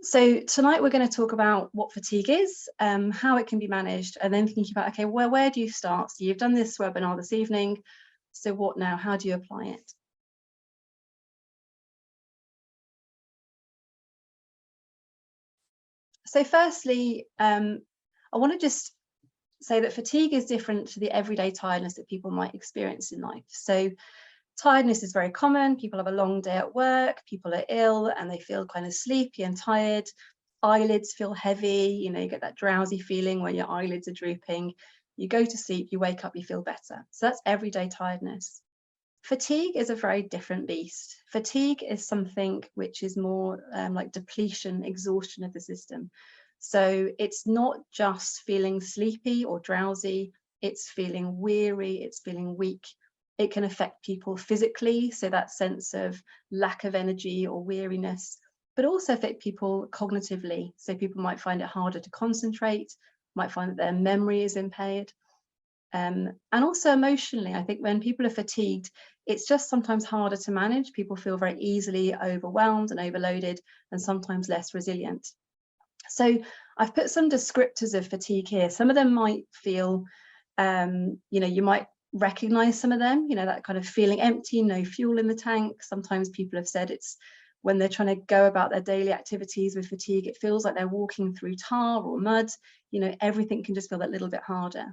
So tonight we're going to talk about what fatigue is, how it can be managed, and then thinking about, okay, well, where do you start? So you've done this webinar this evening. So what now? How do you apply it? So firstly, I want to just say that fatigue is different to the everyday tiredness that people might experience in life. So tiredness is very common. People have a long day at work, people are ill and they feel kind of sleepy and tired. Eyelids feel heavy, you get that drowsy feeling where your eyelids are drooping. You go to sleep, you wake up, you feel better. So that's everyday tiredness. Fatigue is a very different beast. Fatigue is something which is more like depletion, exhaustion of the system. So it's not just feeling sleepy or drowsy, it's feeling weary, it's feeling weak. It can affect people physically, so that sense of lack of energy or weariness, but also affect people cognitively. So people might find it harder to concentrate, might find that their memory is impaired. And also emotionally, I think when people are fatigued, it's just sometimes harder to manage. People feel very easily overwhelmed and overloaded and sometimes less resilient. So I've put some descriptors of fatigue here. Some of them might feel, you might recognize some of them, that kind of feeling empty, no fuel in the tank. Sometimes people have said it's when they're trying to go about their daily activities with fatigue, it feels like they're walking through tar or mud. Everything can just feel that little bit harder.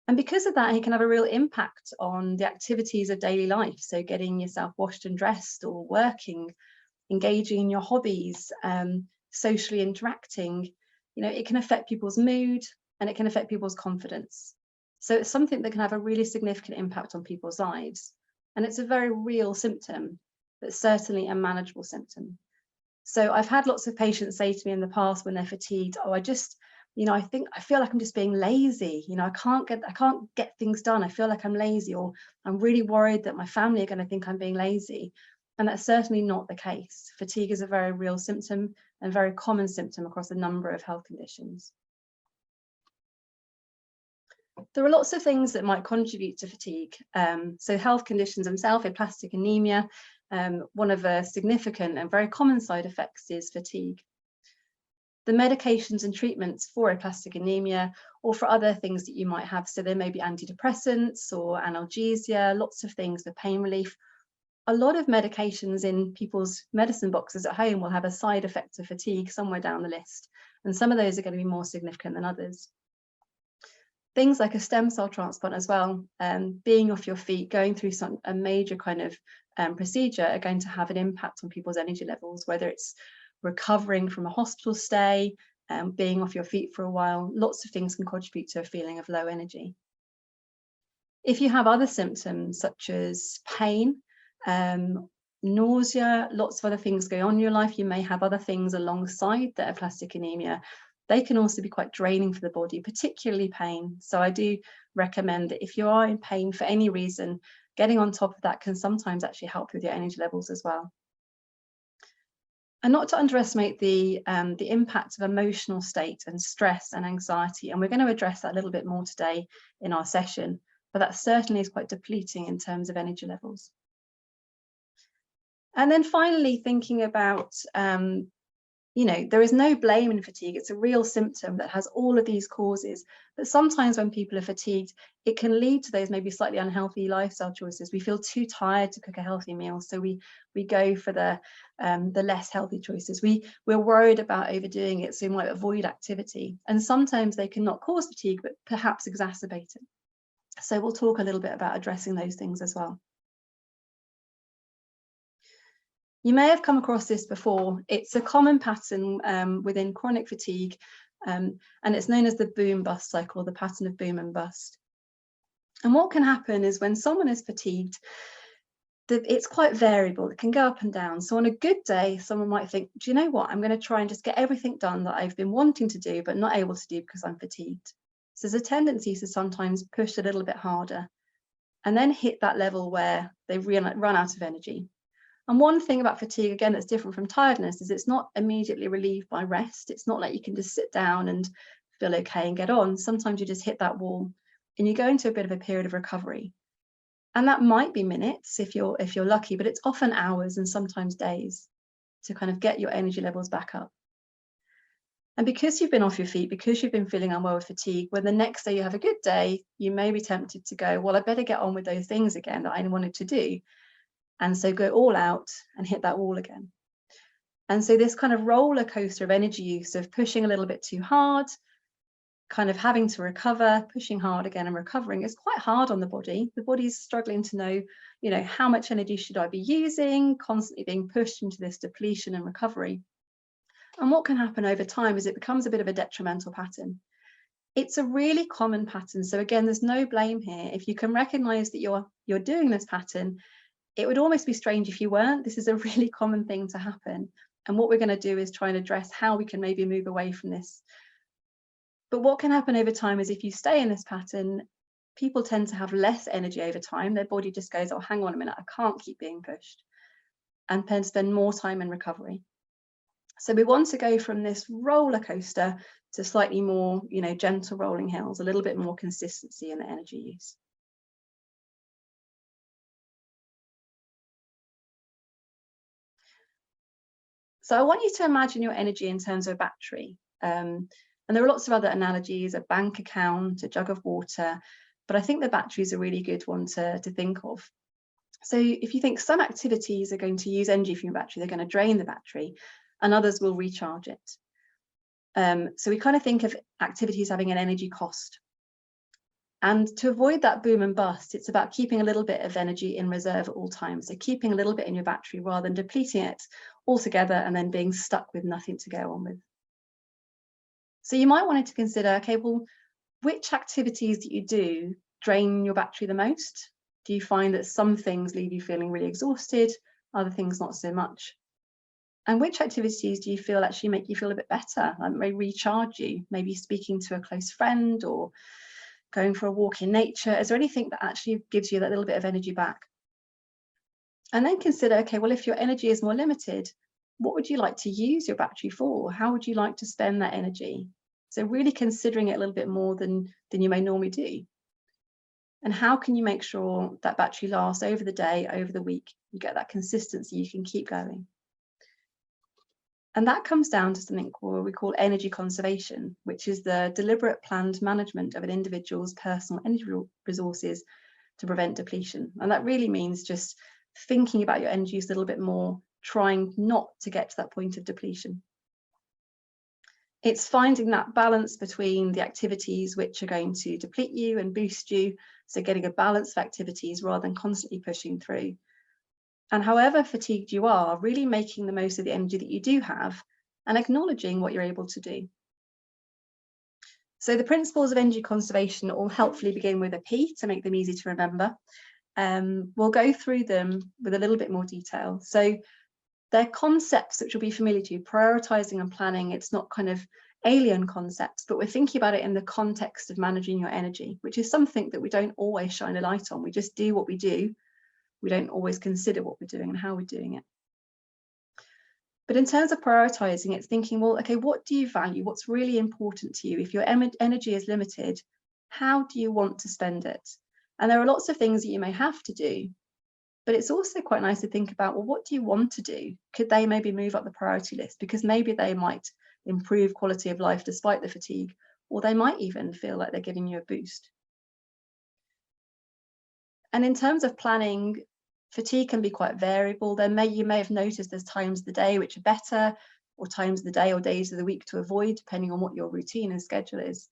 And because of that, it can have a real impact on the activities of daily life. So getting yourself washed and dressed or working, engaging in your hobbies, socially interacting, it can affect people's mood and it can affect people's confidence. So it's something that can have a really significant impact on people's lives. And it's a very real symptom, but certainly a manageable symptom. So I've had lots of patients say to me in the past when they're fatigued, oh, I feel like I'm just being lazy. I can't get things done. I feel like I'm lazy, or I'm really worried that my family are going to think I'm being lazy. And that's certainly not the case. Fatigue is a very real symptom and very common symptom across a number of health conditions. There are lots of things that might contribute to fatigue. So health conditions themselves, aplastic anemia, one of the significant and very common side effects is fatigue. The medications and treatments for aplastic anemia or for other things that you might have. So there may be antidepressants or analgesia, lots of things for pain relief. A lot of medications in people's medicine boxes at home will have a side effect of fatigue somewhere down the list. And some of those are going to be more significant than others. Things like a stem cell transplant as well, being off your feet, going through a major kind of procedure are going to have an impact on people's energy levels, whether it's recovering from a hospital stay, being off your feet for a while. Lots of things can contribute to a feeling of low energy. If you have other symptoms such as pain, nausea, lots of other things going on in your life, you may have other things alongside the aplastic anemia. They can also be quite draining for the body, particularly pain. So I do recommend that if you are in pain for any reason, getting on top of that can sometimes actually help with your energy levels as well. And not to underestimate the impact of emotional state and stress and anxiety. And we're going to address that a little bit more today in our session, but that certainly is quite depleting in terms of energy levels. And then finally, thinking about, there is no blame in fatigue. It's a real symptom that has all of these causes. But sometimes when people are fatigued, it can lead to those maybe slightly unhealthy lifestyle choices. We feel too tired to cook a healthy meal, so we go for the less healthy choices. We're worried about overdoing it, so we might avoid activity. And sometimes they can not cause fatigue, but perhaps exacerbate it. So we'll talk a little bit about addressing those things as well. You may have come across this before. It's a common pattern within chronic fatigue, and it's known as the boom-bust cycle, the pattern of boom and bust. And what can happen is when someone is fatigued, it's quite variable. It can go up and down. So on a good day, someone might think, do you know what? I'm going to try and just get everything done that I've been wanting to do, but not able to do because I'm fatigued. So there's a tendency to sometimes push a little bit harder and then hit that level where they've run out of energy. And one thing about fatigue, again, that's different from tiredness is it's not immediately relieved by rest. It's not like you can just sit down and feel okay and get on. Sometimes you just hit that wall and you go into a bit of a period of recovery. And that might be minutes if you're lucky, but it's often hours and sometimes days to kind of get your energy levels back up. And because you've been off your feet, because you've been feeling unwell with fatigue, when the next day you have a good day, you may be tempted to go, well, I better get on with those things again that I wanted to do. And so go all out and hit that wall again. And so this kind of roller coaster of energy use, of pushing a little bit too hard, kind of having to recover, pushing hard again and recovering, is quite hard on the body. The body's struggling to know, how much energy should I be using, constantly being pushed into this depletion and recovery. And what can happen over time is it becomes a bit of a detrimental pattern. It's a really common pattern. So again, there's no blame here. If you can recognize that you're doing this pattern, it would almost be strange if you weren't. This is a really common thing to happen. And what we're going to do is try and address how we can maybe move away from this. But what can happen over time is if you stay in this pattern, people tend to have less energy over time. Their body just goes, oh, hang on a minute, I can't keep being pushed, and then spend more time in recovery. So we want to go from this roller coaster to slightly more, gentle rolling hills, a little bit more consistency in the energy use. So I want you to imagine your energy in terms of a battery. And there are lots of other analogies, a bank account, a jug of water, but I think the battery is a really good one to think of. So if you think some activities are going to use energy from your battery, they're going to drain the battery, and others will recharge it. So we kind of think of activities having an energy cost. And to avoid that boom and bust, it's about keeping a little bit of energy in reserve at all times. So keeping a little bit in your battery rather than depleting it altogether and then being stuck with nothing to go on with. So you might want to consider, okay, well, which activities that you do drain your battery the most? Do you find that some things leave you feeling really exhausted, other things not so much? And which activities do you feel actually make you feel a bit better, like may recharge you? Maybe speaking to a close friend or going for a walk in nature. Is there anything that actually gives you that little bit of energy back? And then consider, okay, well, if your energy is more limited, what would you like to use your battery for? How would you like to spend that energy? So really considering it a little bit more than you may normally do. And how can you make sure that battery lasts over the day, over the week? You get that consistency, you can keep going. And that comes down to something we call energy conservation, which is the deliberate planned management of an individual's personal energy resources to prevent depletion. And that really means just thinking about your energy use a little bit more, trying not to get to that point of depletion. It's finding that balance between the activities which are going to deplete you and boost you, so getting a balance of activities rather than constantly pushing through. And however fatigued you are, really making the most of the energy that you do have and acknowledging what you're able to do. So the principles of energy conservation all helpfully begin with a P to make them easy to remember. We'll go through them with a little bit more detail. So they're concepts which will be familiar to you. Prioritizing and planning, it's not kind of alien concepts, but we're thinking about it in the context of managing your energy, which is something that we don't always shine a light on. We just do what we do. We don't always consider what we're doing and how we're doing it. But in terms of prioritizing, it's thinking, well, okay, what do you value? What's really important to you? If your energy is limited, how do you want to spend it? And there are lots of things that you may have to do, but it's also quite nice to think about, well, what do you want to do? Could they maybe move up the priority list? Because maybe they might improve quality of life despite the fatigue, or they might even feel like they're giving you a boost. And in terms of planning, fatigue can be quite variable. You may have noticed there's times of the day which are better, or times of the day or days of the week to avoid, depending on what your routine and schedule is.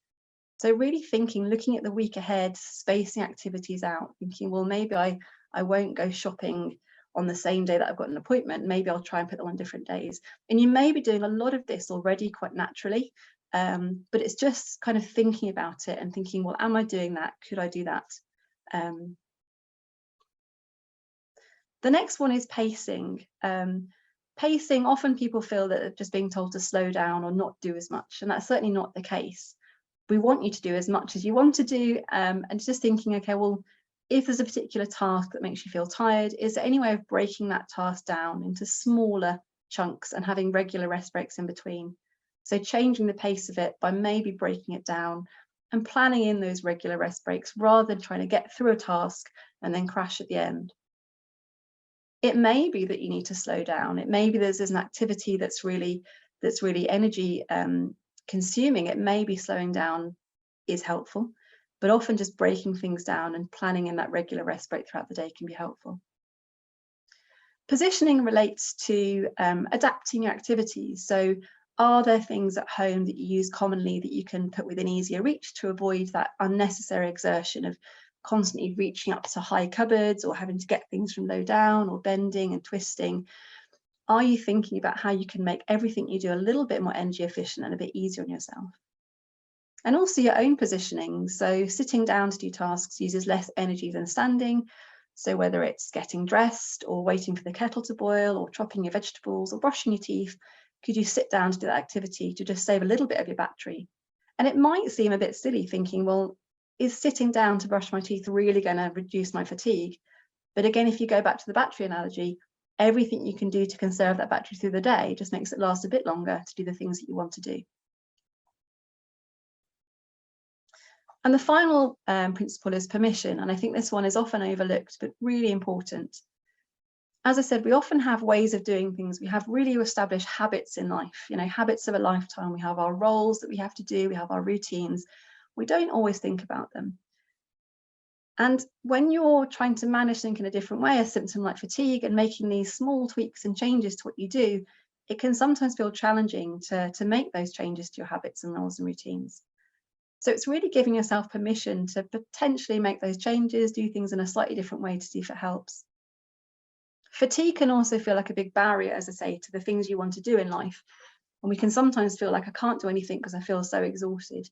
So really thinking, looking at the week ahead, spacing activities out, thinking, well, maybe I won't go shopping on the same day that I've got an appointment. Maybe I'll try and put them on different days. And you may be doing a lot of this already quite naturally, but it's just kind of thinking about it and thinking, well, am I doing that? Could I do that? The next one is pacing. Pacing, often people feel that they're just being told to slow down or not do as much, and that's certainly not the case. We want you to do as much as you want to do, and just thinking, okay, well, if there's a particular task that makes you feel tired, is there any way of breaking that task down into smaller chunks and having regular rest breaks in between? So changing the pace of it by maybe breaking it down and planning in those regular rest breaks rather than trying to get through a task and then crash at the end. It may be that you need to slow down. It may be there's an activity that's really energy consuming, it may be slowing down is helpful, but often just breaking things down and planning in that regular rest break throughout the day can be helpful. Positioning relates to adapting your activities. So are there things at home that you use commonly that you can put within easier reach to avoid that unnecessary exertion of constantly reaching up to high cupboards or having to get things from low down or bending and twisting? Are you thinking about how you can make everything you do a little bit more energy efficient and a bit easier on yourself? And also your own positioning. So sitting down to do tasks uses less energy than standing. So whether it's getting dressed or waiting for the kettle to boil or chopping your vegetables or brushing your teeth, could you sit down to do that activity to just save a little bit of your battery? And it might seem a bit silly thinking, well, is sitting down to brush my teeth really going to reduce my fatigue? But again, if you go back to the battery analogy, everything you can do to conserve that battery through the day just makes it last a bit longer to do the things that you want to do. And the final principle is permission. And I think this one is often overlooked, but really important. As I said, we often have ways of doing things. We have really established habits in life, habits of a lifetime. We have our roles that we have to do. We have our routines. We don't always think about them. And when you're trying to manage things in a different way, a symptom like fatigue, and making these small tweaks and changes to what you do, it can sometimes feel challenging to make those changes to your habits and roles and routines. So it's really giving yourself permission to potentially make those changes, do things in a slightly different way to see if it helps. Fatigue can also feel like a big barrier, as I say, to the things you want to do in life. And we can sometimes feel like I can't do anything because I feel so exhausted.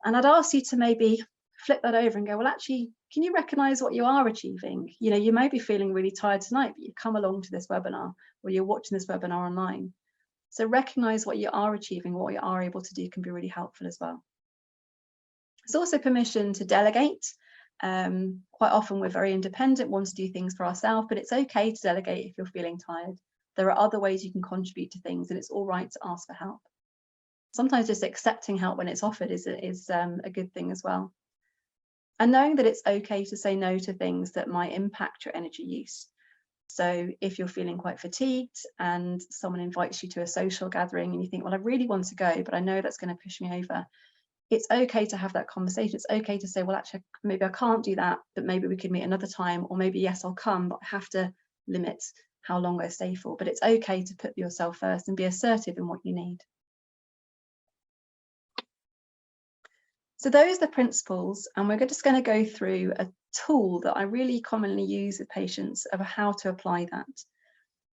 And I'd ask you to maybe flip that over and go, well, actually, can you recognize what you are achieving? You may be feeling really tired tonight, but you come along to this webinar or you're watching this webinar online. So recognize what you are achieving, what you are able to do can be really helpful as well. It's also permission to delegate. Quite often we're very independent, want to do things for ourselves, but it's okay to delegate if you're feeling tired. There are other ways you can contribute to things, and it's all right to ask for help. Sometimes just accepting help when it's offered is a good thing as well. And knowing that it's okay to say no to things that might impact your energy use. So if you're feeling quite fatigued and someone invites you to a social gathering and you think, well, I really want to go, but I know that's going to push me over, it's okay to have that conversation. It's okay to say, well, actually, maybe I can't do that, but maybe we could meet another time, or maybe, yes, I'll come, but I have to limit how long I stay for. But it's okay to put yourself first and be assertive in what you need. So those are the principles, and we're just going to go through a tool that I really commonly use with patients of how to apply that.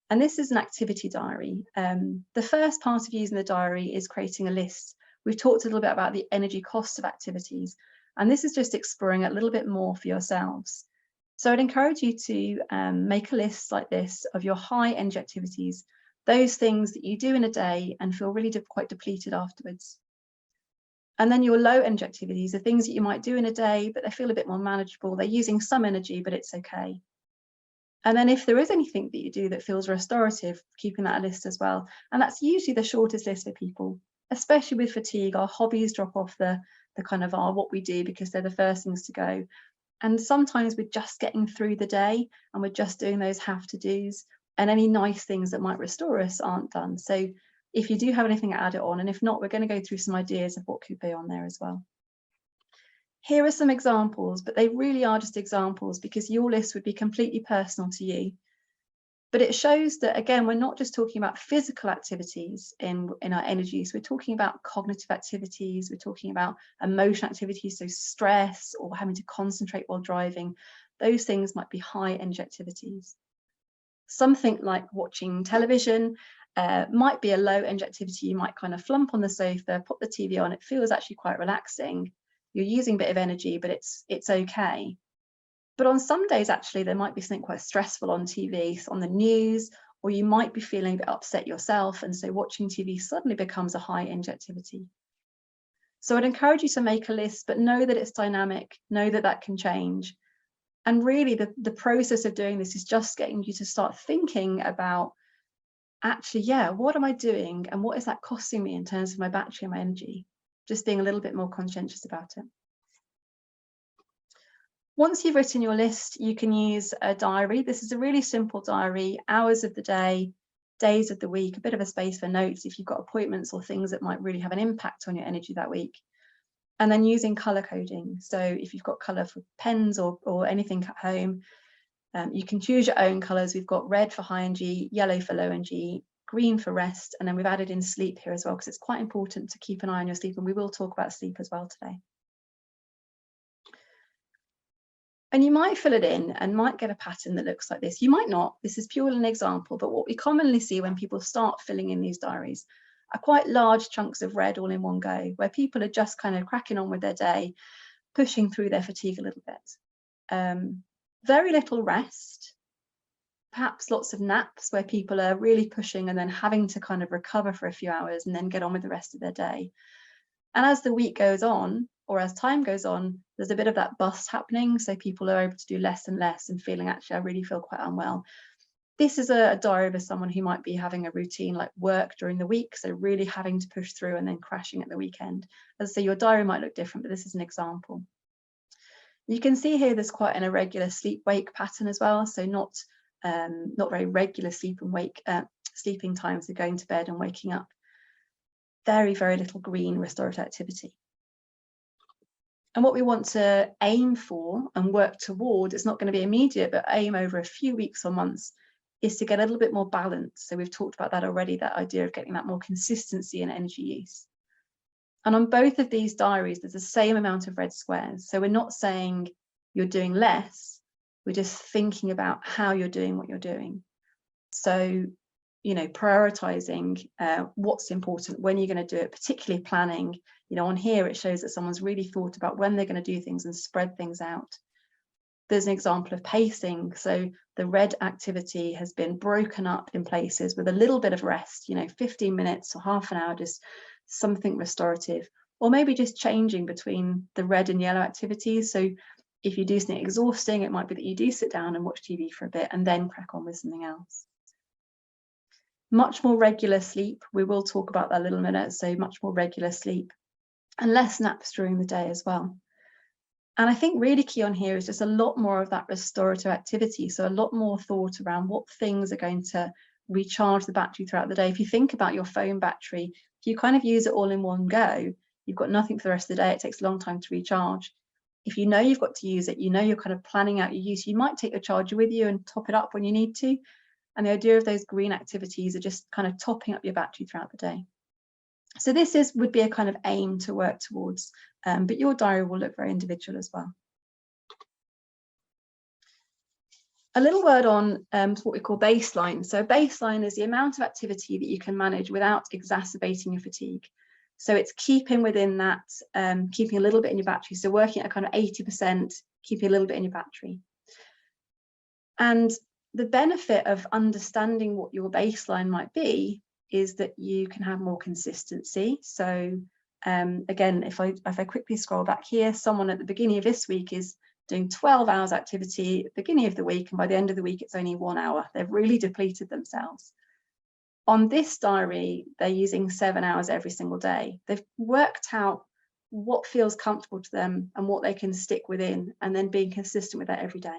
And this is an activity diary. The first part of using the diary is creating a list. We've talked a little bit about the energy cost of activities, and this is just exploring a little bit more for yourselves. So I'd encourage you to make a list like this of your high energy activities, those things that you do in a day and feel really quite depleted afterwards. And then your low energy activities are things that you might do in a day, but they feel a bit more manageable. They're using some energy, but it's okay. And then if there is anything that you do that feels restorative, keeping that a list as well. And that's usually the shortest list for people, especially with fatigue. Our hobbies drop off the kind of what we do because they're the first things to go. And sometimes we're just getting through the day and we're just doing those have to do's, and any nice things that might restore us aren't done. So if you do have anything, add it on. And if not, we're going to go through some ideas of what could be on there as well. Here are some examples, but they really are just examples because your list would be completely personal to you. But it shows that, again, we're not just talking about physical activities in our energy use. We're talking about cognitive activities. We're talking about emotional activities, so stress or having to concentrate while driving. Those things might be high energy activities. Something like watching television might be a low energy activity. You might kind of flump on the sofa, put the TV on. It feels actually quite relaxing. You're using a bit of energy, but it's okay. But on some days, actually, there might be something quite stressful on TV, on the news, or you might be feeling a bit upset yourself. And so watching TV suddenly becomes a high energy activity. So I'd encourage you to make a list, but know that it's dynamic, know that that can change. And really the process of doing this is just getting you to start thinking about, actually, yeah, what am I doing? And what is that costing me in terms of my battery and my energy? Just being a little bit more conscientious about it. Once you've written your list, you can use a diary. This is a really simple diary, hours of the day, days of the week, a bit of a space for notes if you've got appointments or things that might really have an impact on your energy that week. And then using color coding. So if you've got color for pens or anything at home, you can choose your own colors. We've got red for high energy, yellow for low energy, green for rest, and then we've added in sleep here as well, because it's quite important to keep an eye on your sleep, and we will talk about sleep as well today. And you might fill it in and might get a pattern that looks like this. You might not. This is purely an example, but what we commonly see when people start filling in these diaries are quite large chunks of red all in one go, where people are just kind of cracking on with their day, pushing through their fatigue a little bit. Very little rest, perhaps lots of naps where people are really pushing and then having to kind of recover for a few hours and then get on with the rest of their day. And as the week goes on, or as time goes on, there's a bit of that bust happening. So people are able to do less and less and feeling, actually, I really feel quite unwell. This is a diary of someone who might be having a routine like work during the week, so really having to push through and then crashing at the weekend. As I say, your diary might look different, but this is an example. You can see here there's quite an irregular sleep-wake pattern as well, so not very regular sleep and wake sleeping times, so going to bed and waking up. Very, very little green restorative activity. And what we want to aim for and work toward, it's not going to be immediate, but aim over a few weeks or months, is to get a little bit more balance. So we've talked about that already, that idea of getting that more consistency in energy use. And on both of these diaries, there's the same amount of red squares. So we're not saying you're doing less, we're just thinking about how you're doing what you're doing. So, you know, prioritizing what's important, when you're going to do it, particularly planning. You know, on here, it shows that someone's really thought about when they're going to do things and spread things out. There's an example of pacing. So the red activity has been broken up in places with a little bit of rest, you know, 15 minutes or half an hour, just something restorative, or maybe just changing between the red and yellow activities. So if you do something exhausting, it might be that you do sit down and watch TV for a bit and then crack on with something else. Much more regular sleep. We will talk about that a little minute. So much more regular sleep and less naps during the day as well. And I think really key on here is just a lot more of that restorative activity. So a lot more thought around what things are going to recharge the battery throughout the day. If you think about your phone battery, if you kind of use it all in one go, you've got nothing for the rest of the day. It takes a long time to recharge. If you know you've got to use it, you know you're kind of planning out your use, you might take your charger with you and top it up when you need to. And the idea of those green activities are just kind of topping up your battery throughout the day. So this would be a kind of aim to work towards, but your diary will look very individual as well. A little word on what we call baseline. So baseline is the amount of activity that you can manage without exacerbating your fatigue. So it's keeping within that, keeping a little bit in your battery. So working at a kind of 80%, keeping a little bit in your battery. And the benefit of understanding what your baseline might be is that you can have more consistency. So again, if I quickly scroll back here, someone at the beginning of this week is doing 12 hours activity at the beginning of the week, and by the end of the week, it's only 1 hour. They've really depleted themselves. On this diary, they're using 7 hours every single day. They've worked out what feels comfortable to them and what they can stick within, and then being consistent with that every day.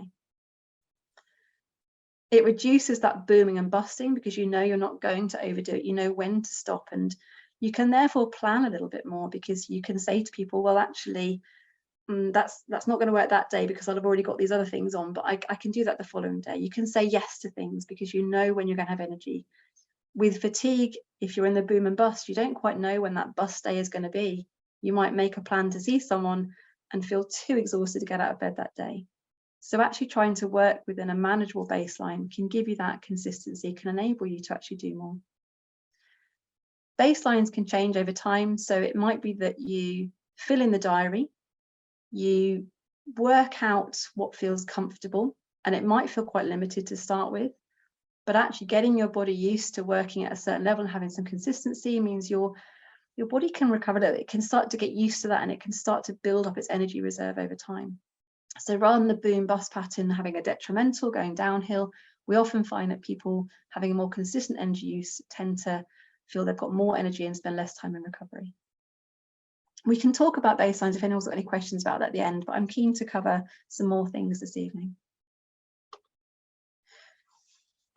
It reduces that booming and busting because you know you're not going to overdo it. You know when to stop, and you can therefore plan a little bit more because you can say to people, well, actually, that's not going to work that day because I've already got these other things on, but I can do that the following day. You can say yes to things because you know when you're going to have energy. With fatigue, if you're in the boom and bust, you don't quite know when that bust day is going to be. You might make a plan to see someone and feel too exhausted to get out of bed that day. So actually trying to work within a manageable baseline can give you that consistency, can enable you to actually do more. Baselines can change over time. So it might be that you fill in the diary, you work out what feels comfortable, and it might feel quite limited to start with, but actually getting your body used to working at a certain level and having some consistency means your body can recover it. It can start to get used to that, and it can start to build up its energy reserve over time. So rather than the boom bust pattern having a detrimental going downhill, we often find that people having a more consistent energy use tend to feel they've got more energy and spend less time in recovery. We can talk about baselines if anyone's got any questions about that at the end, but I'm keen to cover some more things this evening.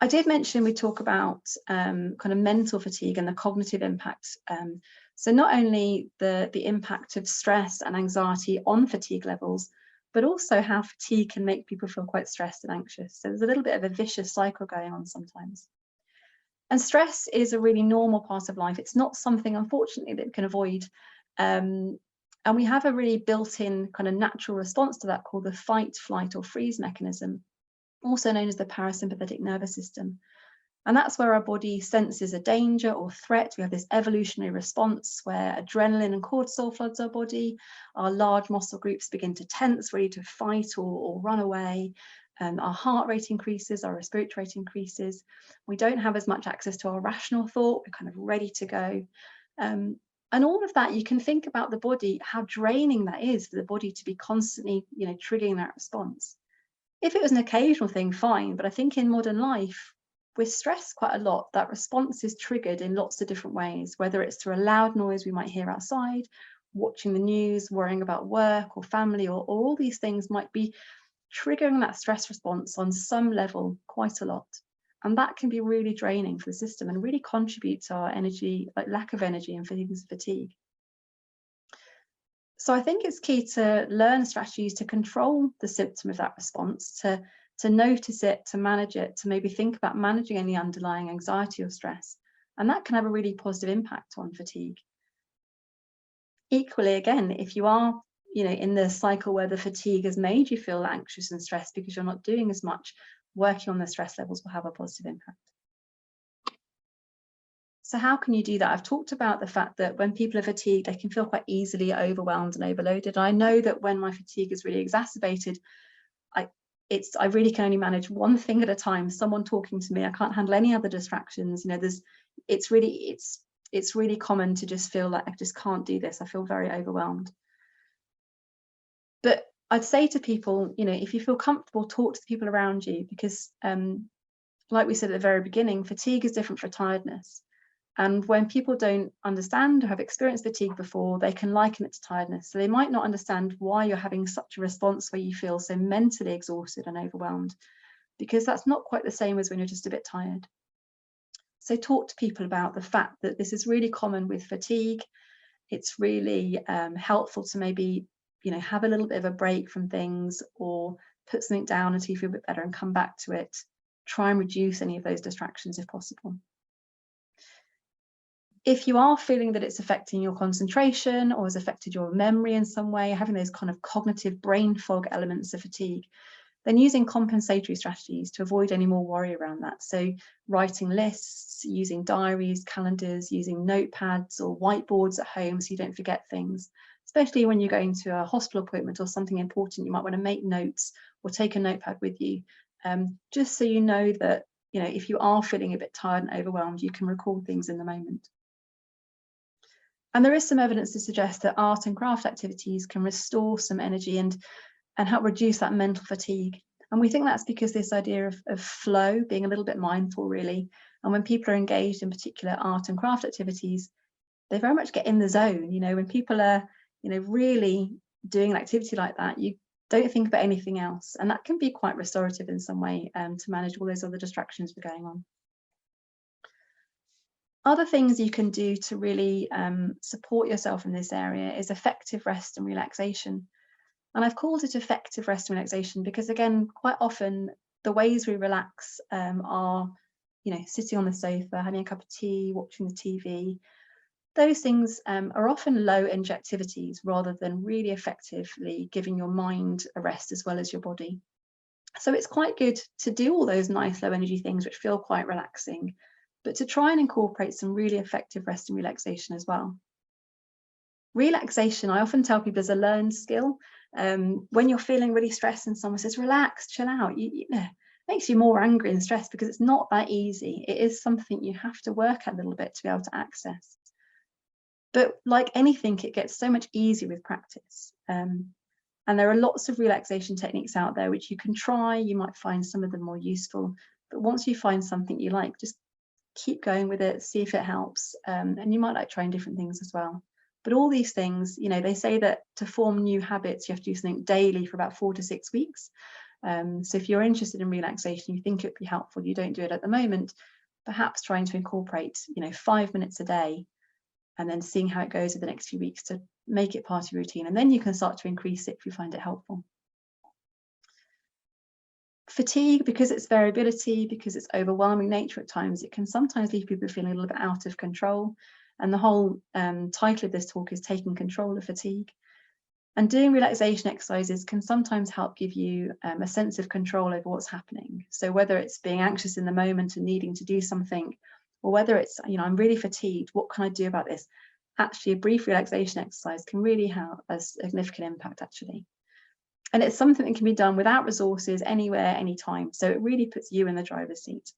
I did mention we talk about kind of mental fatigue and the cognitive impact. So not only the impact of stress and anxiety on fatigue levels, but also how fatigue can make people feel quite stressed and anxious. So there's a little bit of a vicious cycle going on sometimes. And stress is a really normal part of life. It's not something, unfortunately, that we can avoid. And we have a really built-in kind of natural response to that called the fight, flight, or freeze mechanism, also known as the parasympathetic nervous system. And that's where our body senses a danger or threat. We have this evolutionary response where adrenaline and cortisol floods our body. Our large muscle groups begin to tense, ready to fight or run away. Our heart rate increases, our respiratory rate increases. We don't have as much access to our rational thought. We're kind of ready to go. And all of that, you can think about the body, how draining that is for the body to be constantly, triggering that response. If it was an occasional thing, fine. But I think in modern life, we're stressed quite a lot. That response is triggered in lots of different ways, whether it's through a loud noise we might hear outside, watching the news, worrying about work or family, or all these things might be triggering that stress response on some level quite a lot. And that can be really draining for the system and really contribute to our energy, like lack of energy and fatigue. So I think it's key to learn strategies to control the symptom of that response, to notice it, to manage it, to maybe think about managing any underlying anxiety or stress. And that can have a really positive impact on fatigue. Equally, again, if you are, in the cycle where the fatigue has made you feel anxious and stressed because you're not doing as much, working on the stress levels will have a positive impact. So how can you do that? I've talked about the fact that when people are fatigued, they can feel quite easily overwhelmed and overloaded. I know that when my fatigue is really exacerbated, I really can only manage one thing at a time. Someone talking to me, I can't handle any other distractions. It's really common to just feel like I just can't do this. I feel very overwhelmed. But I'd say to people, if you feel comfortable, talk to the people around you, because like we said at the very beginning, fatigue is different from tiredness. And when people don't understand or have experienced fatigue before, they can liken it to tiredness. So they might not understand why you're having such a response where you feel so mentally exhausted and overwhelmed, because that's not quite the same as when you're just a bit tired. So talk to people about the fact that this is really common with fatigue. It's really helpful to maybe, have a little bit of a break from things, or put something down until you feel a bit better and come back to it. Try and reduce any of those distractions if possible. If you are feeling that it's affecting your concentration or has affected your memory in some way, having those kind of cognitive brain fog elements of fatigue, then using compensatory strategies to avoid any more worry around that. So writing lists, using diaries, calendars, using notepads or whiteboards at home so you don't forget things, especially when you're going to a hospital appointment or something important. You might want to make notes or take a notepad with you, just so you know that, if you are feeling a bit tired and overwhelmed, you can recall things in the moment. And there is some evidence to suggest that art and craft activities can restore some energy and help reduce that mental fatigue. And we think that's because this idea of flow, being a little bit mindful, really. And when people are engaged in particular art and craft activities, they very much get in the zone. When people are, really doing an activity like that, you don't think about anything else. And that can be quite restorative in some way to manage all those other distractions that are going on. Other things you can do to really support yourself in this area is effective rest and relaxation. And I've called it effective rest and relaxation because, again, quite often the ways we relax are, sitting on the sofa, having a cup of tea, watching the TV. Those things are often low energy activities rather than really effectively giving your mind a rest as well as your body. So it's quite good to do all those nice low energy things which feel quite relaxing, but to try and incorporate some really effective rest and relaxation as well. Relaxation, I often tell people, is a learned skill. When you're feeling really stressed and someone says, relax, chill out, it makes you more angry and stressed because it's not that easy. It is something you have to work at a little bit to be able to access. But like anything, it gets so much easier with practice. And there are lots of relaxation techniques out there which you can try. You might find some of them more useful. But once you find something you like, just keep going with it, see if it helps. And you might like trying different things as well. But all these things, they say that to form new habits, you have to do something daily for about 4 to 6 weeks. So if you're interested in relaxation, you think it would be helpful, you don't do it at the moment, perhaps trying to incorporate, 5 minutes a day, and then seeing how it goes over the next few weeks to make it part of your routine. And then you can start to increase it if you find it helpful. Fatigue, because it's variability, because it's overwhelming nature at times, it can sometimes leave people feeling a little bit out of control. And the whole title of this talk is Taking Control of Fatigue. And doing relaxation exercises can sometimes help give you a sense of control over what's happening. So whether it's being anxious in the moment and needing to do something, or whether it's, I'm really fatigued, what can I do about this? Actually, a brief relaxation exercise can really have a significant impact, actually. And it's something that can be done without resources, anywhere, anytime. So it really puts you in the driver's seat.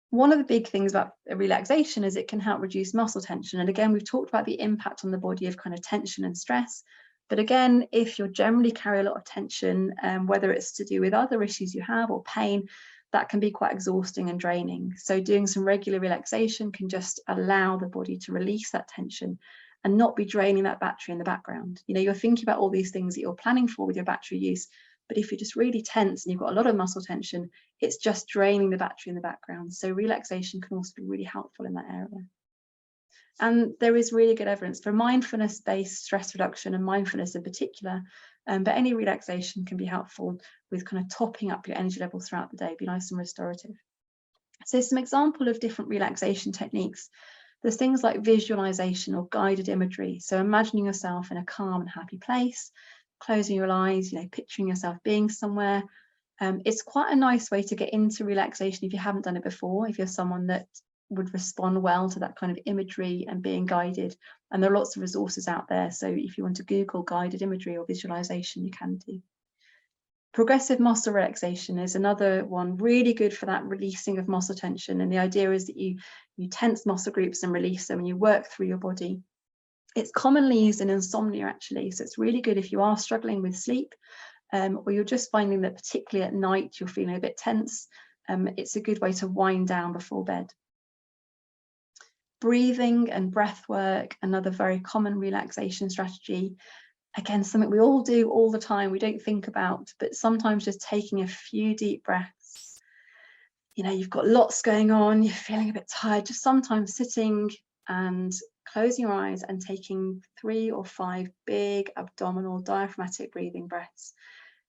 One of the big things about relaxation is it can help reduce muscle tension. And again, we've talked about the impact on the body of kind of tension and stress. But again, if you generally carry a lot of tension, whether it's to do with other issues you have or pain, that can be quite exhausting and draining. So doing some regular relaxation can just allow the body to release that tension and not be draining that battery in the background. You're thinking about all these things that you're planning for with your battery use, but if you're just really tense and you've got a lot of muscle tension, it's just draining the battery in the background. So relaxation can also be really helpful in that area. And there is really good evidence for mindfulness-based stress reduction, and mindfulness in particular, but any relaxation can be helpful with kind of topping up your energy levels throughout the day, be nice and restorative. So some example of different relaxation techniques. There's things like visualization or guided imagery. So imagining yourself in a calm and happy place, closing your eyes, picturing yourself being somewhere. It's quite a nice way to get into relaxation if you haven't done it before, if you're someone that would respond well to that kind of imagery and being guided. And there are lots of resources out there. So if you want to Google guided imagery or visualization, you can do. Progressive muscle relaxation is another one, really good for that releasing of muscle tension. And the idea is that you tense muscle groups and release them and you work through your body. It's commonly used in insomnia, actually. So it's really good if you are struggling with sleep, or you're just finding that particularly at night you're feeling a bit tense. It's a good way to wind down before bed. Breathing and breath work, another very common relaxation strategy. Again, something we all do all the time, we don't think about, but sometimes just taking a few deep breaths. You've got lots going on, you're feeling a bit tired, just sometimes sitting and closing your eyes and taking 3 or 5 big abdominal diaphragmatic breathing breaths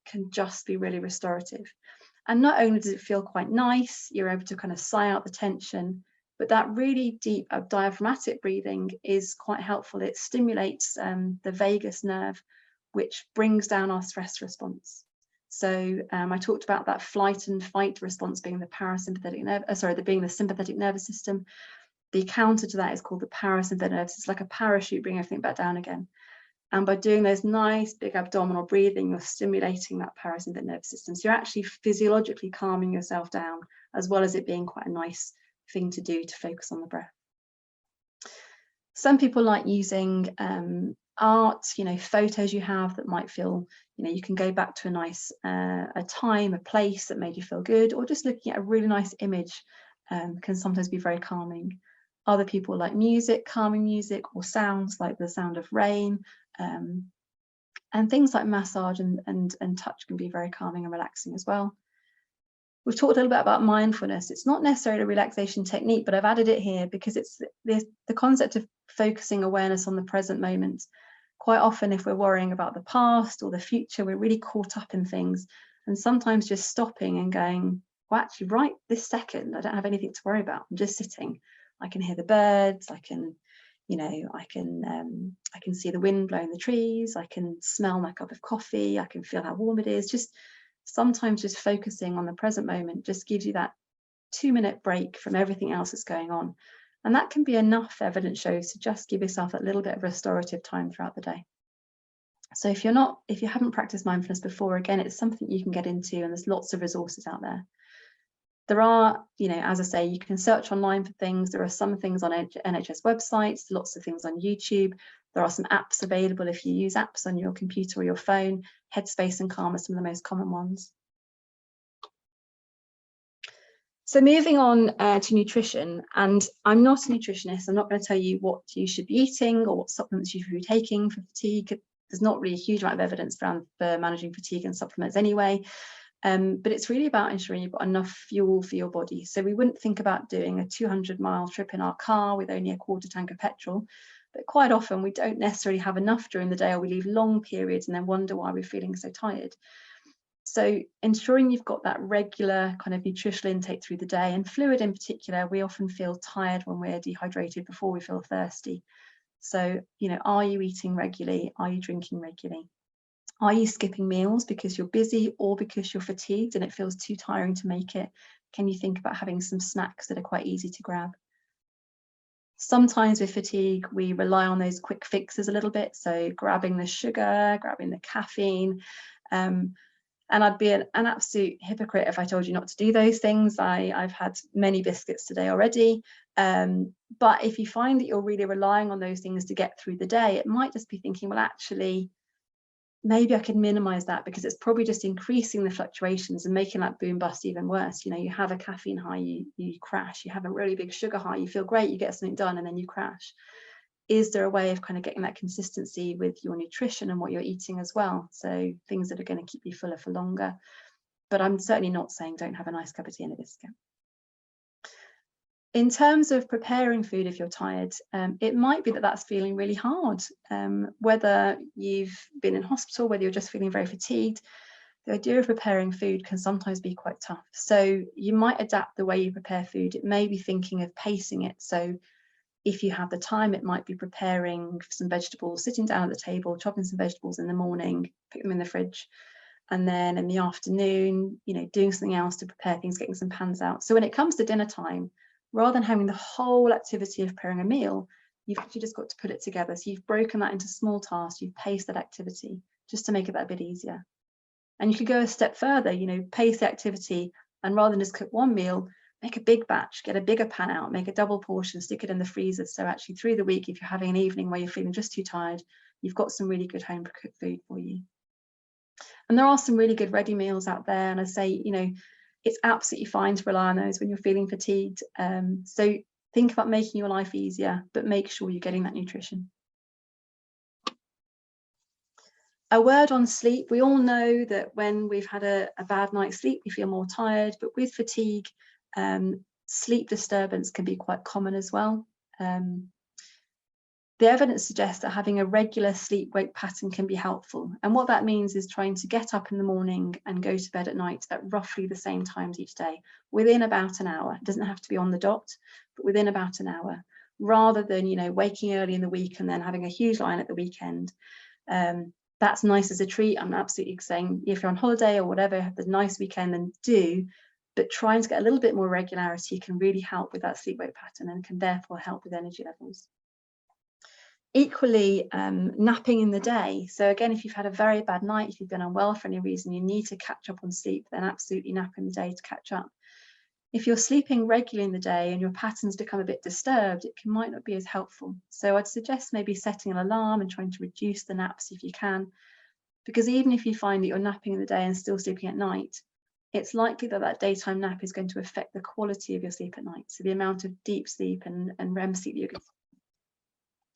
can just be really restorative. And not only does it feel quite nice, you're able to kind of sigh out the tension, but that really deep diaphragmatic breathing is quite helpful. It stimulates the vagus nerve, which brings down our stress response. So I talked about that flight and fight response being the parasympathetic being the sympathetic nervous system. The counter to that is called the parasympathetic nervous. It's like a parachute, bringing everything back down again. And by doing those nice big abdominal breathing, you're stimulating that parasympathetic nervous system. So you're actually physiologically calming yourself down, as well as it being quite a nice thing to do to focus on the breath. Some people like using art, photos you have that might feel, you can go back to a nice a time, a place that made you feel good, or just looking at a really nice image can sometimes be very calming. Other people like music, calming music, or sounds like the sound of rain, and things like massage and touch can be very calming and relaxing as well. We've talked a little bit about mindfulness. It's not necessarily a relaxation technique, but I've added it here because it's the concept of focusing awareness on the present moment. Quite often, if we're worrying about the past or the future, we're really caught up in things. And sometimes just stopping and going, well, actually, right this second, I don't have anything to worry about. I'm just sitting. I can hear the birds. I can see the wind blowing the trees. I can smell my cup of coffee. I can feel how warm it is. Sometimes just focusing on the present moment just gives you that 2-minute break from everything else that's going on. And that can be enough, evidence shows, to just give yourself that little bit of restorative time throughout the day. So if you haven't practiced mindfulness before, again, it's something you can get into, and there's lots of resources out there. There are, as I say, you can search online for things. There are some things on NHS websites, lots of things on YouTube. There are some apps available if you use apps on your computer or your phone. Headspace and Calm are some of the most common ones. So moving on to nutrition, and I'm not a nutritionist. I'm not going to tell you what you should be eating or what supplements you should be taking for fatigue. There's not really a huge amount of evidence for managing fatigue and supplements anyway. But it's really about ensuring you've got enough fuel for your body. So we wouldn't think about doing a 200-mile trip in our car with only a quarter tank of petrol. But quite often we don't necessarily have enough during the day, or we leave long periods and then wonder why we're feeling so tired. So ensuring you've got that regular kind of nutritional intake through the day, and fluid in particular, we often feel tired when we're dehydrated before we feel thirsty. So, you know, are you eating regularly? Are you drinking regularly? Are you skipping meals because you're busy or because you're fatigued and it feels too tiring to make it? Can you think about having some snacks that are quite easy to grab? Sometimes with fatigue, we rely on those quick fixes a little bit. So grabbing the sugar, grabbing the caffeine. And I'd be an absolute hypocrite if I told you not to do those things. I've had many biscuits today already. But if you find that you're really relying on those things to get through the day, it might just be thinking, well, actually, maybe I could minimize that, because it's probably just increasing the fluctuations and making that boom bust even worse. You know, you have a caffeine high, you crash. You have a really big sugar high, you feel great, you get something done, and then you crash. Is there a way of kind of getting that consistency with your nutrition and what you're eating as well? So things that are going to keep you fuller for longer. But I'm certainly not saying don't have a nice cup of tea and a biscuit. In terms of preparing food if you're tired, it might be that that's feeling really hard. Whether you've been in hospital, whether you're just feeling very fatigued, the idea of preparing food can sometimes be quite tough. So you might adapt the way you prepare food. It may be thinking of pacing it. So if you have the time, it might be preparing some vegetables, sitting down at the table, chopping some vegetables in the morning, put them in the fridge. And then in the afternoon, you know, doing something else to prepare things, getting some pans out. So when it comes to dinner time, rather than having the whole activity of preparing a meal, you've actually just got to put it together. So you've broken that into small tasks, you've paced that activity just to make it that a bit easier. And you could go a step further, you know, pace the activity, and rather than just cook one meal, make a big batch, get a bigger pan out, make a double portion, stick it in the freezer. So actually through the week, if you're having an evening where you're feeling just too tired, you've got some really good home cooked food for you. And there are some really good ready meals out there. And I say, you know, it's absolutely fine to rely on those when you're feeling fatigued. So think about making your life easier, but make sure you're getting that nutrition. A word on sleep. We all know that when we've had a bad night's sleep, we feel more tired, but with fatigue, sleep disturbance can be quite common as well. The evidence suggests that having a regular sleep-wake pattern can be helpful. And what that means is trying to get up in the morning and go to bed at night at roughly the same times each day, within about an hour. It doesn't have to be on the dot, but within about an hour, rather than, you know, waking early in the week and then having a huge line at the weekend. That's nice as a treat. I'm absolutely saying if you're on holiday or whatever, have a nice weekend, then do. But trying to get a little bit more regularity can really help with that sleep-wake pattern and can therefore help with energy levels. Equally, napping in the day. So again, if you've had a very bad night, if you've been unwell for any reason, you need to catch up on sleep, then absolutely nap in the day to catch up. If you're sleeping regularly in the day and your patterns become a bit disturbed, it might not be as helpful. So I'd suggest maybe setting an alarm and trying to reduce the naps if you can, because even if you find that you're napping in the day and still sleeping at night, it's likely that that daytime nap is going to affect the quality of your sleep at night. So the amount of deep sleep and REM sleep that you're getting.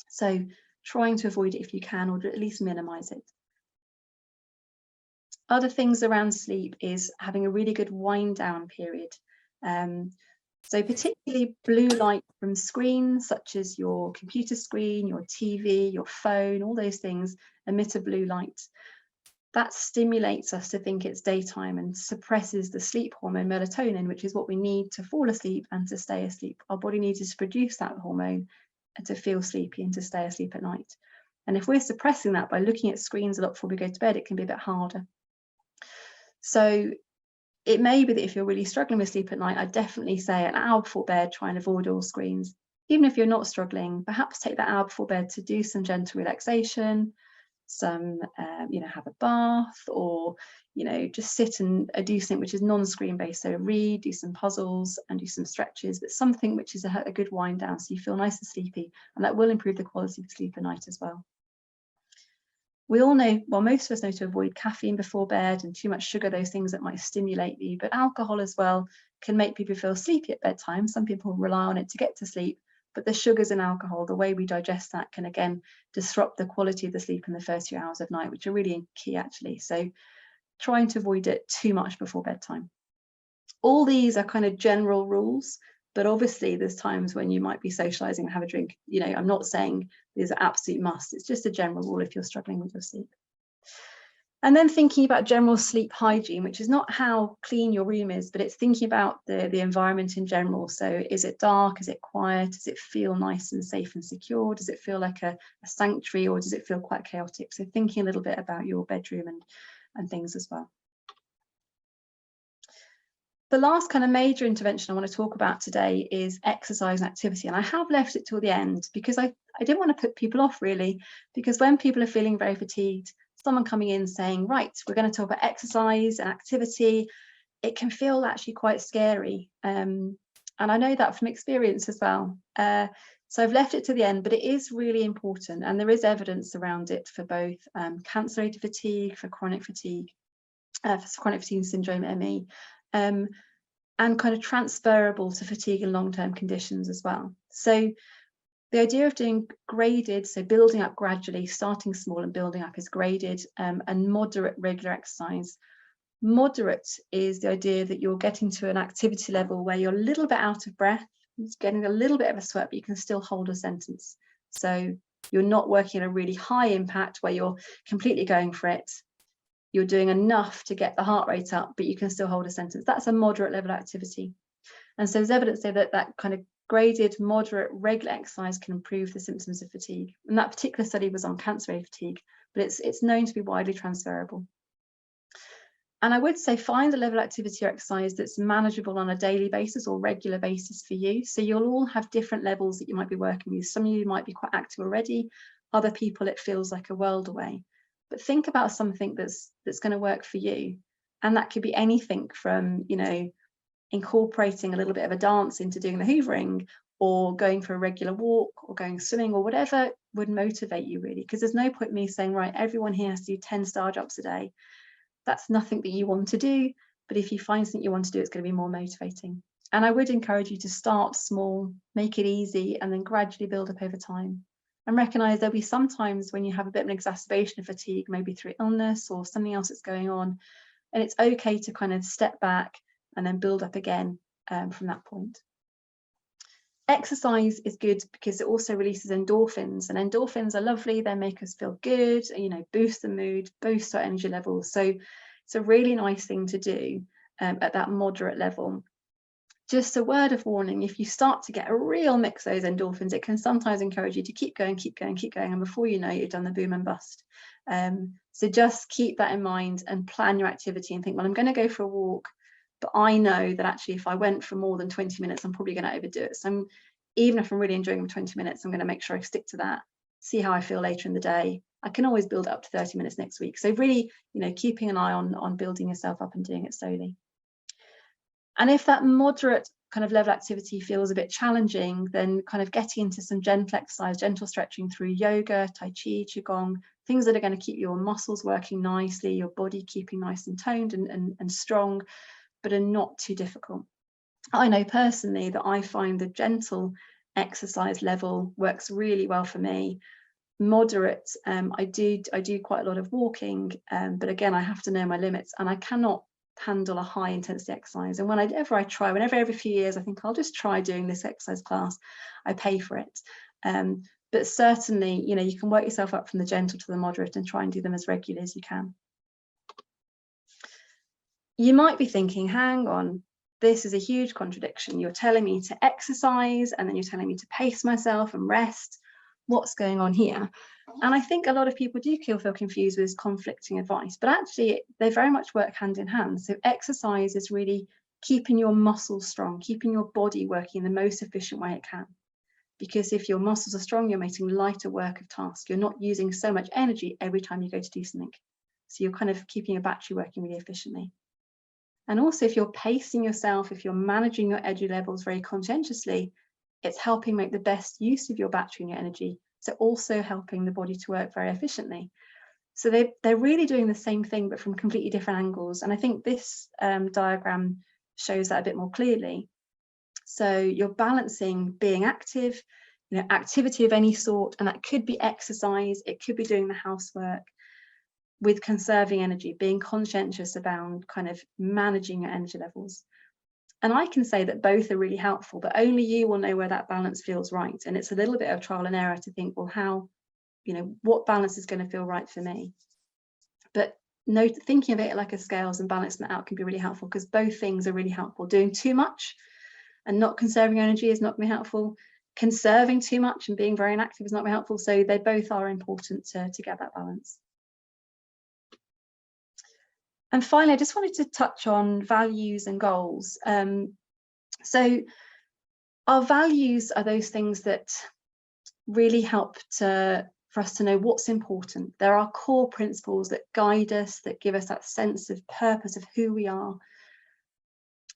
So trying to avoid it if you can, or at least minimize it. Other things around sleep is having a really good wind down period. So particularly blue light from screens such as your computer screen, your TV, your phone, all those things emit a blue light. That stimulates us to think it's daytime and suppresses the sleep hormone melatonin, which is what we need to fall asleep and to stay asleep. Our body needs to produce that hormone and to feel sleepy and to stay asleep at night. And if we're suppressing that by looking at screens a lot before we go to bed, it can be a bit harder. So it may be that if you're really struggling with sleep at night, I'd definitely say an hour before bed, try and avoid all screens. Even if you're not struggling, perhaps take that hour before bed to do some gentle relaxation, some, have a bath, or, just sit and do something which is non-screen based. So read, do some puzzles and do some stretches, but something which is a good wind down so you feel nice and sleepy, and that will improve the quality of sleep at night as well. We all know, well, most of us know to avoid caffeine before bed and too much sugar, those things that might stimulate you, but alcohol as well can make people feel sleepy at bedtime. Some people rely on it to get to sleep, But the sugars and alcohol, the way we digest that, can again disrupt the quality of the sleep in the first few hours of night, which are really key actually. So trying to avoid it too much before bedtime. All these are kind of general rules, but obviously there's times when you might be socializing and have a drink. You know, I'm not saying these are absolute musts. It's just a general rule if you're struggling with your sleep. And then thinking about general sleep hygiene, which is not how clean your room is, but it's thinking about the environment in general. So is it dark? Is it quiet? Does it feel nice and safe and secure? Does it feel like a sanctuary, or does it feel quite chaotic? So thinking a little bit about your bedroom and things as well. The last kind of major intervention I want to talk about today is exercise and activity. And I have left it till the end because I didn't want to put people off really, because when people are feeling very fatigued, someone coming in saying, right, we're going to talk about exercise and activity, it can feel actually quite scary. And I know that from experience as well. So I've left it to the end, but it is really important. And there is evidence around it for both cancer-related fatigue, for chronic fatigue syndrome, ME, and kind of transferable to fatigue and long-term conditions as well. So the idea of doing graded, so building up gradually, starting small and building up, is graded, and moderate regular exercise. Moderate is the idea that you're getting to an activity level where you're a little bit out of breath, it's getting a little bit of a sweat, but you can still hold a sentence. So you're not working at a really high impact where you're completely going for it. You're doing enough to get the heart rate up, but you can still hold a sentence. That's a moderate level activity. And so there's evidence there that that kind of graded, moderate, regular exercise can improve the symptoms of fatigue. And that particular study was on cancer-related fatigue, but it's known to be widely transferable. And I would say find a level of activity or exercise that's manageable on a daily basis or regular basis for you. So you'll all have different levels that you might be working with. Some of you might be quite active already. Other people, it feels like a world away. But think about something that's going to work for you. And that could be anything from, you know, incorporating a little bit of a dance into doing the hoovering, or going for a regular walk, or going swimming, or whatever would motivate you really. Because there's no point me saying, right, everyone here has to do 10 star jumps a day. That's nothing that you want to do. But if you find something you want to do, it's going to be more motivating. And I would encourage you to start small, make it easy, and then gradually build up over time. And recognize there'll be some times when you have a bit of an exacerbation of fatigue, maybe through illness or something else that's going on. And it's okay to kind of step back and then build up again from that point. Exercise is good because it also releases endorphins, and endorphins are lovely. They make us feel good, you know, boost the mood, boost our energy levels. So it's a really nice thing to do at that moderate level. Just a word of warning, if you start to get a real mix of those endorphins, it can sometimes encourage you to keep going, keep going, keep going. And before you know it, you've done the boom and bust. So just keep that in mind and plan your activity and think, well, I'm going to go for a walk, but I know that actually if I went for more than 20 minutes, I'm probably going to overdo it. So even if I'm really enjoying 20 minutes, I'm going to make sure I stick to that, see how I feel later in the day. I can always build up to 30 minutes next week. So really, you know, keeping an eye on building yourself up and doing it slowly. And if that moderate kind of level activity feels a bit challenging, then kind of getting into some gentle exercise, gentle stretching through yoga, tai chi, qigong, things that are going to keep your muscles working nicely, your body keeping nice and toned and strong, but are not too difficult. I know personally that I find the gentle exercise level works really well for me. Moderate, I do quite a lot of walking, but again, I have to know my limits, and I cannot handle a high intensity exercise. And whenever every few years I think I'll just try doing this exercise class, I pay for it. But certainly, you know, you can work yourself up from the gentle to the moderate and try and do them as regularly as you can. You might be thinking, hang on, this is a huge contradiction. You're telling me to exercise and then you're telling me to pace myself and rest. What's going on here? And I think a lot of people do feel confused with this conflicting advice, but actually they very much work hand in hand. So exercise is really keeping your muscles strong, keeping your body working in the most efficient way it can. Because if your muscles are strong, you're making lighter work of tasks. You're not using so much energy every time you go to do something. So you're kind of keeping your battery working really efficiently. And also if you're pacing yourself, if you're managing your energy levels very conscientiously, it's helping make the best use of your battery and your energy. So also helping the body to work very efficiently. So they're really doing the same thing, but from completely different angles. And I think this diagram shows that a bit more clearly. So you're balancing being active activity of any sort, and that could be exercise, it could be doing the housework, with conserving energy, being conscientious about kind of managing your energy levels. And I can say that both are really helpful, but only you will know where that balance feels right. And it's a little bit of trial and error to think, well, how, what balance is going to feel right for me? But thinking of it like a scales and balancing that out can be really helpful, because both things are really helpful. Doing too much and not conserving energy is not going to be helpful. Conserving too much and being very inactive is not very helpful. So they both are important to get that balance. And finally, I just wanted to touch on values and goals. So our values are those things that really help for us to know what's important. There are core principles that guide us, that give us that sense of purpose of who we are.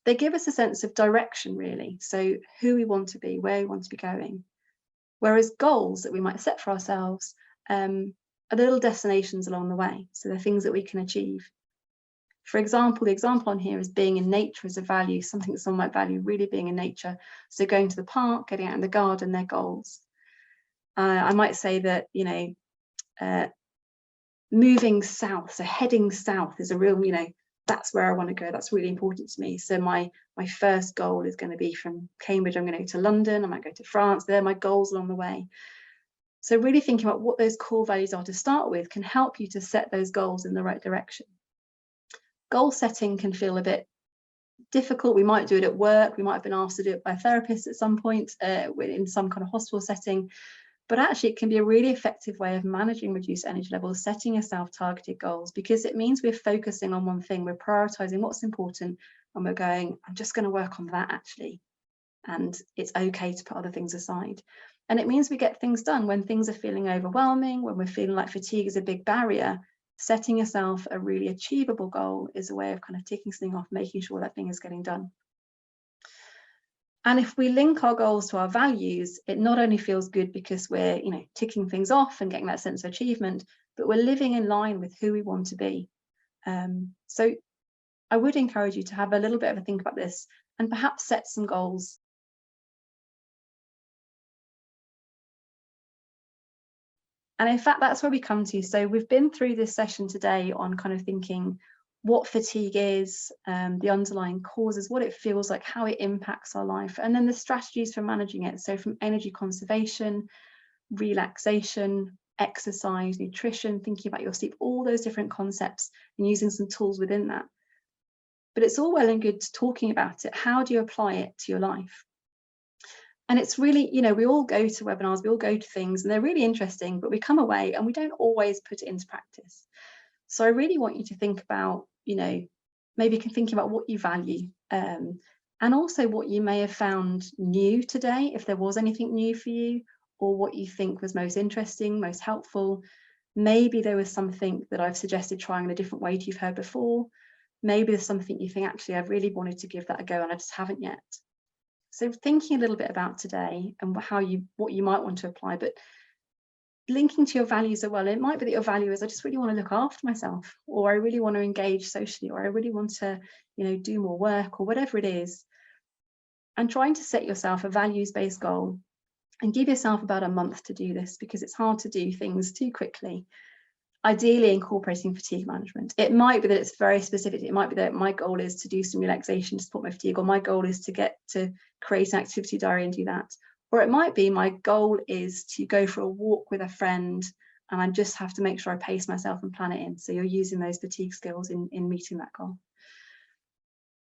They give us a sense of direction, really. So who we want to be, where we want to be going. Whereas goals that we might set for ourselves are little destinations along the way. So they're things that we can achieve. For example, the example on here is being in nature as a value, something that someone might value, really being in nature. So going to the park, getting out in the garden, they're goals. I might say that, moving south, so heading south is a real, that's where I want to go. That's really important to me. So my first goal is going to be from Cambridge, I'm going to go to London, I might go to France. They're my goals along the way. So really thinking about what those core values are to start with can help you to set those goals in the right direction. Goal setting can feel a bit difficult. We might do it at work. We might have been asked to do it by a therapist at some point in some kind of hospital setting. But actually, it can be a really effective way of managing reduced energy levels, setting yourself targeted goals, because it means we're focusing on one thing. We're prioritizing what's important, and we're going, I'm just going to work on that actually. And it's okay to put other things aside. And it means we get things done when things are feeling overwhelming, when we're feeling like fatigue is a big barrier. Setting yourself a really achievable goal is a way of kind of ticking something off, making sure that thing is getting done. And if we link our goals to our values, it not only feels good because we're, ticking things off and getting that sense of achievement, but we're living in line with who we want to be. So I would encourage you to have a little bit of a think about this and perhaps set some goals. And in fact, that's where we come to. So we've been through this session today on kind of thinking what fatigue is, the underlying causes, what it feels like, how it impacts our life, and then the strategies for managing it. So from energy conservation, relaxation, exercise, nutrition, thinking about your sleep, all those different concepts and using some tools within that. But it's all well and good talking about it. How do you apply it to your life? And it's really, we all go to webinars, we all go to things, and they're really interesting, but we come away and we don't always put it into practice. So I really want you to think about, maybe thinking about what you value, and also what you may have found new today, if there was anything new for you, or what you think was most interesting, most helpful. Maybe there was something that I've suggested trying in a different way to you've heard before. Maybe there's something you think, actually, I've really wanted to give that a go and I just haven't yet. So thinking a little bit about today and what you might want to apply, but linking to your values as well. It might be that your value is, I just really want to look after myself, or I really want to engage socially, or I really want to, do more work, or whatever it is. And trying to set yourself a values-based goal and give yourself about a month to do this, because it's hard to do things too quickly. Ideally incorporating fatigue management. It might be that it's very specific. It might be that my goal is to do some relaxation to support my fatigue, or my goal is to get to create an activity diary and do that. Or it might be my goal is to go for a walk with a friend, and I just have to make sure I pace myself and plan it in. So you're using those fatigue skills in meeting that goal.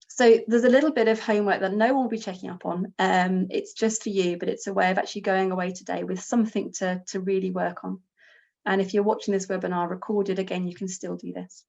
So there's a little bit of homework that no one will be checking up on. It's just for you, but it's a way of actually going away today with something to really work on. And if you're watching this webinar recorded, again, you can still do this.